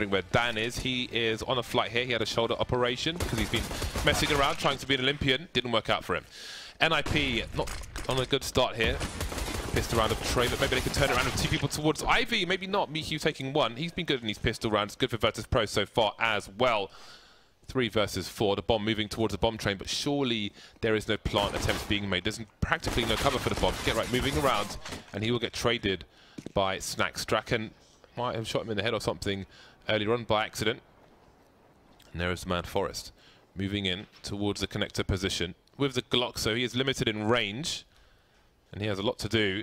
Where Dan is, he is on a flight here. He had a shoulder operation because he's been messing around trying to be an Olympian. Didn't work out for him. NIP not on a good start here. Pistol round of Trey, but maybe they can turn it around with two people towards Ivy. Maybe not. Mihu taking one. He's been good in these pistol rounds. Good for Virtus.pro so far as well. 3 versus 4. The bomb moving towards the bomb train, but surely there is no plant attempts being made. There's practically no cover for the bomb. Get right, moving around, and he will get traded by Snacks. Draken might have shot him in the head or something earlier on by accident. And there is the man Forest moving in towards the connector position with the Glock, so he is limited in range and he has a lot to do.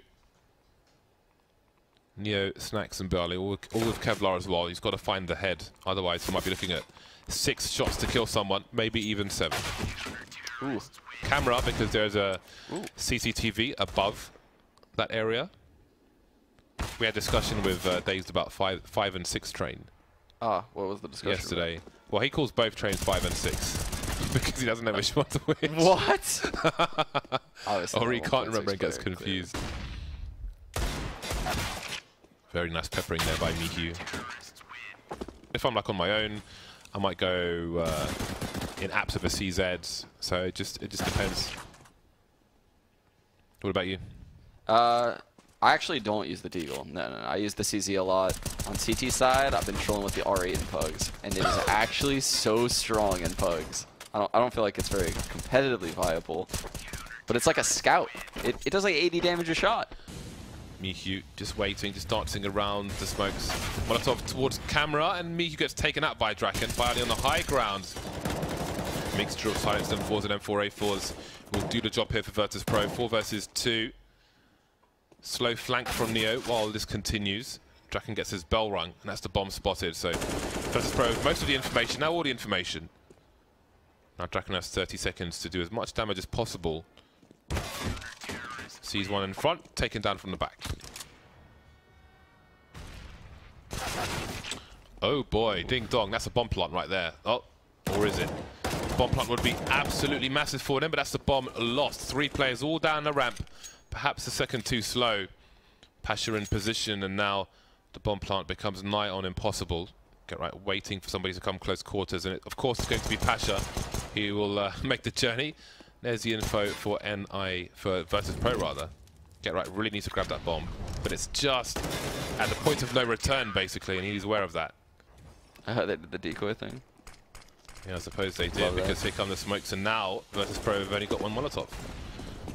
Neo, Snacks and Burley, all with Kevlar as well. He's got to find the head, otherwise he might be looking at 6 shots to kill someone, maybe even 7. Ooh. Camera, because there's a CCTV above that area. We had discussion with Dazed about 5 and 6 train. Ah, what was the discussion yesterday? About? Well, he calls both trains 5 and 6 because he doesn't know which one's which. What? Or he can't remember and gets confused. Very nice peppering there by Mihu. If I'm like on my own, I might go in apps of a CZ. So it just depends. What about you? I actually don't use the Deagle. No. I use the CZ a lot. On CT side, I've been trolling with the R8 in Pugs, and it is actually so strong in Pugs. I don't feel like it's very competitively viable, but it's like a scout. It does like 80 damage a shot. Mihu just waiting, just dancing around the smokes. Molotov towards camera, and Mihu gets taken out by Draken, finally on the high ground. Mixture of silenced M4s and M4A4s will do the job here for Virtus.pro. 4 versus 2. Slow flank from Neo while this continues. Draken gets his bell rung, and that's the bomb spotted. So Virtus.pro, most of the information, now all the information. Now Draken has 30 seconds to do as much damage as possible. Sees one in front, taken down from the back. Oh boy, ding dong, that's a bomb plant right there. Oh, or is it? Bomb plant would be absolutely massive for them, but that's the bomb lost. 3 players all down the ramp. Perhaps the second too slow. Pasha in position, and now the bomb plant becomes nigh on impossible. Get right, waiting for somebody to come close quarters, and of course it's going to be Pasha. He will make the journey. There's the info for for Virtus.pro rather. Get right, really needs to grab that bomb, but it's just at the point of no return basically, and he's aware of that. I heard they did the decoy thing. Yeah, I suppose they did, because here come the smokes, and now Virtus.pro have only got 1 Molotov.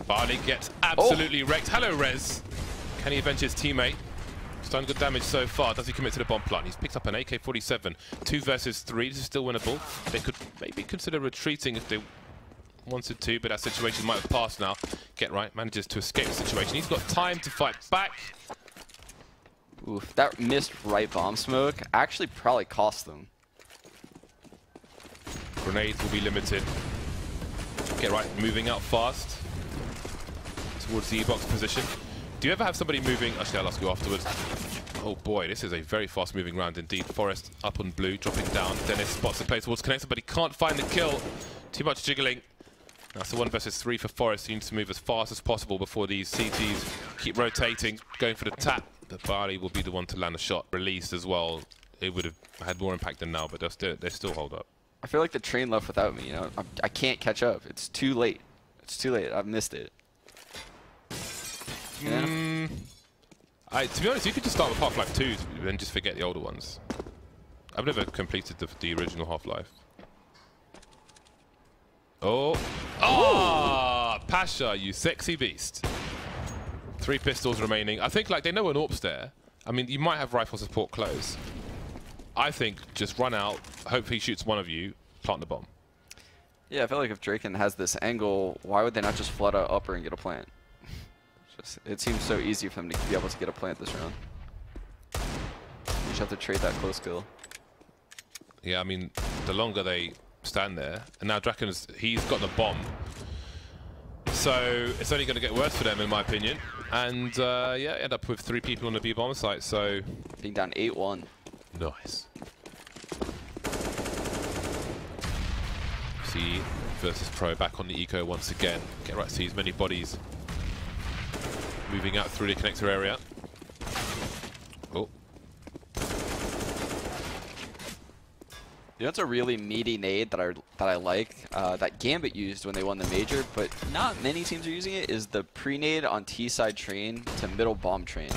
Barley gets absolutely wrecked. Hello, Rez. Can he avenge his teammate? He's done good damage so far. Does he commit to the bomb plant? He's picked up an AK-47. 2 versus 3. This is still winnable. They could maybe consider retreating if they wanted to, but that situation might have passed now. Get right, manages to escape the situation. He's got time to fight back. Oof, that missed right bomb smoke actually probably cost them. Grenades will be limited. Get right, moving out fast towards the E-box position. Do you ever have somebody moving? Actually, I'll ask you afterwards. Oh boy, this is a very fast moving round indeed. Forest up on blue, dropping down. Dennis spots the play towards connector, but he can't find the kill. Too much jiggling. That's the 1 versus 3 for Forest. He needs to move as fast as possible before these CTs keep rotating, going for the tap. The Barley will be the one to land a shot. Released as well. It would have had more impact than now, but they still hold up. I feel like the train left without me, you know? I can't catch up. It's too late. It's too late. I've missed it. Yeah. To be honest, you could just start with Half-Life 2 and then just forget the older ones. I've never completed the original Half-Life. Oh. Ah! Oh, Pasha, you sexy beast. 3 pistols remaining. I think like they know an AWP's there. I mean, you might have rifle support close. I think just run out, hope he shoots one of you, plant the bomb. Yeah, I feel like if Draken has this angle, why would they not just flood out upper and get a plant? It seems so easy for them to be able to get a plant this round. You just have to trade that close kill. Yeah, I mean, the longer they stand there, and now he's got the bomb. So it's only going to get worse for them, in my opinion. And yeah, end up with 3 people on the B bomb site. So being down 8-1. Nice. See Virtus.pro back on the eco once again. Get right, sees many bodies moving out through the connector area. Oh. You know, it's a really meaty nade that I like, that Gambit used when they won the major, but not many teams are using it, is the pre-nade on T-side train to middle bomb train.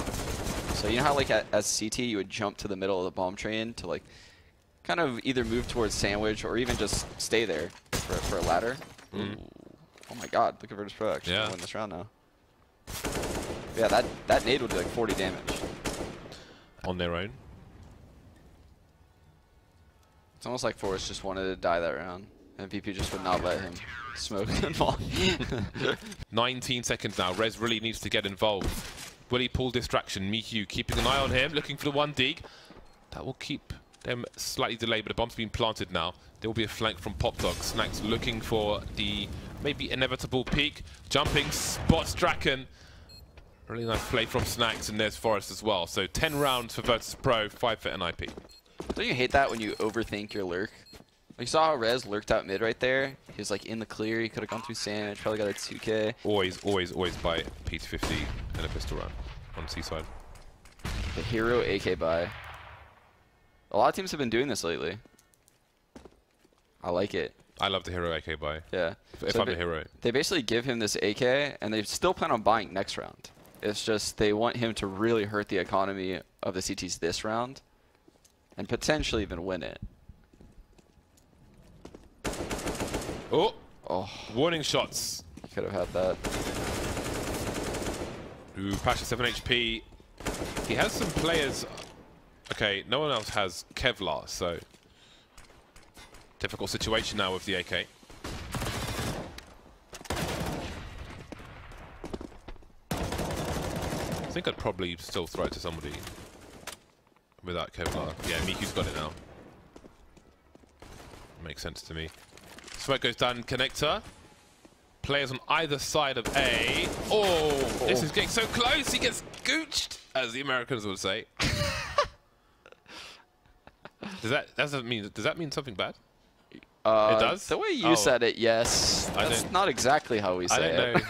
So you know how like as CT you would jump to the middle of the bomb train to like kind of either move towards sandwich or even just stay there for a ladder? Mm. Oh my god, look at Virtus.pro actually yeah. win this round now. Yeah, that nade would do like 40 damage. On their own. It's almost like Forrest just wanted to die that round. And VP just would not let him smoke and fall. 19 seconds now. Rez really needs to get involved. Will he pull distraction? Mihu keeping an eye on him, looking for the one dig. That will keep them slightly delayed, but the bomb's been planted now. There will be a flank from Pop Dog. Snacks looking for the maybe inevitable peak. Jumping, spots Draken. Really nice play from Snacks, and there's Forrest as well. So 10 rounds for Virtus.pro, 5 for NIP. Don't you hate that when you overthink your lurk? You saw how Rez lurked out mid right there? He was like in the clear, he could have gone through sandwich, probably got a 2K. Always buy P250 and a pistol round on C-side. The hero AK buy. A lot of teams have been doing this lately. I like it. I love the hero AK buy. Yeah. If I'm a hero. They basically give him this AK, and they still plan on buying next round. It's just they want him to really hurt the economy of the CTs this round, and potentially even win it. Oh, warning shots. Could have had that. Ooh, Pasha 7 HP. He has some players. Okay, no one else has Kevlar, so difficult situation now with the AK. I think I'd probably still throw it to somebody without Kevlar. Yeah, Miku's got it now. Makes sense to me. Smoke goes down connector. Players on either side of A. Oh, this is getting so close. He gets gooched, as the Americans would say. Does that mean something bad? It does. The way you said it, yes. That's not exactly how we say it.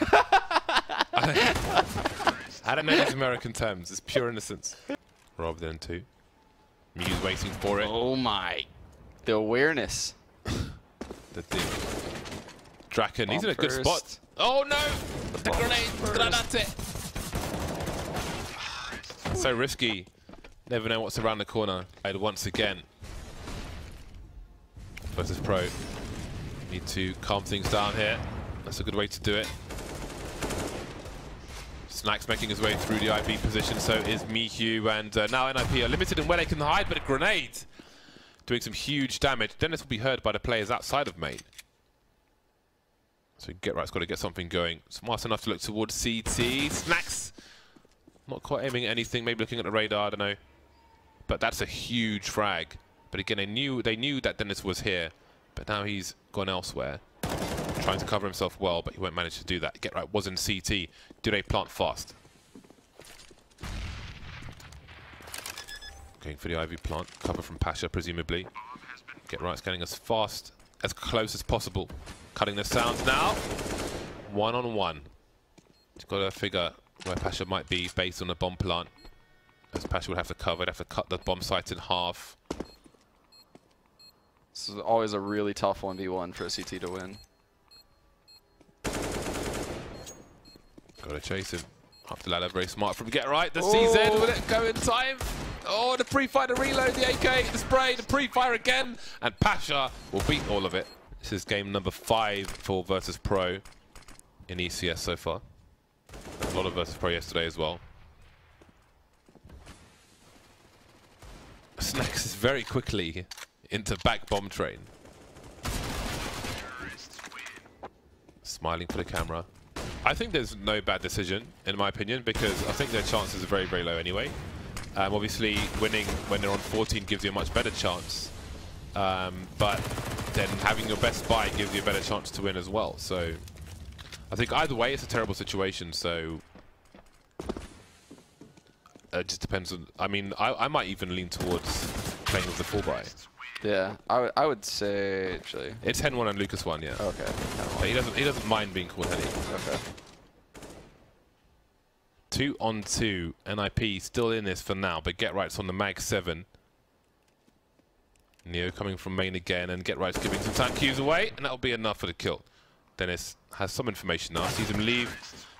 I don't know these American terms. It's pure innocence. Rather than two. Mew's waiting for it. Oh my. The awareness. The thing. Draken, he's in a good spot. Oh no! The grenade! Granate! So risky. Never know what's around the corner. And once again. Virtus.pro. Need to calm things down here. That's a good way to do it. Snacks making his way through the IB position, so is Mihu, and now NIP are limited in where they can hide, but a grenade doing some huge damage. Then this will be heard by the players outside of main. So Get Right's got to get something going. Smart enough to look towards CT. Snacks! Not quite aiming at anything, maybe looking at the radar, I don't know. But that's a huge frag. But again, they knew that Dennis was here, but now he's gone elsewhere. Trying to cover himself well, but he won't manage to do that. Get Right was in CT. Do they plant fast? Going for the Ivy plant. Cover from Pasha, presumably. Get Right's getting as fast, as close as possible. Cutting the sounds now. 1-on-1. He's got to figure where Pasha might be based on the bomb plant. As Pasha would have to cover, he'd have to cut the bomb site in half. This is always a really tough 1v1 for a CT to win. Gotta chase him. Up the ladder, very smart from Get Right. The CZ, will it go in time? Oh, the pre-fire, the reload, the AK, the spray, the pre-fire again. And Pasha will beat all of it. This is game number 5 for Virtus.pro in ECS so far. A lot of Virtus.pro yesterday as well. Snacks is very quickly into back bomb train. Smiling for the camera. I think there's no bad decision, in my opinion, because I think their chances are very, very low anyway. Obviously, winning when they're on 14 gives you a much better chance. But then having your best buy gives you a better chance to win as well. So I think either way, it's a terrible situation. So it just depends on... I mean, I might even lean towards playing with the full buy. Yeah, I would say actually. It's Hen 1 and Lucas 1, yeah. Okay. But he doesn't mind being called Henny. Okay. 2-on-2. NIP still in this for now, but Get Right's on the Mag 7. Neo coming from main again, and Get Right's giving some time cues away, and that'll be enough for the kill. Dennis has some information now, sees him leave,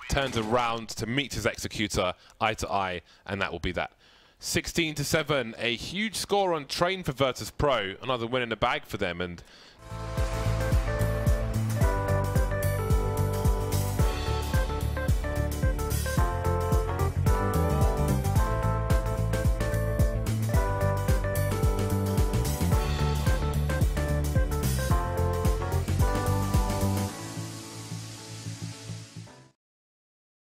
turns around to meet his executor eye to eye, and that will be that. 16-7, a huge score on Train for Virtus.pro, another win in the bag for them, and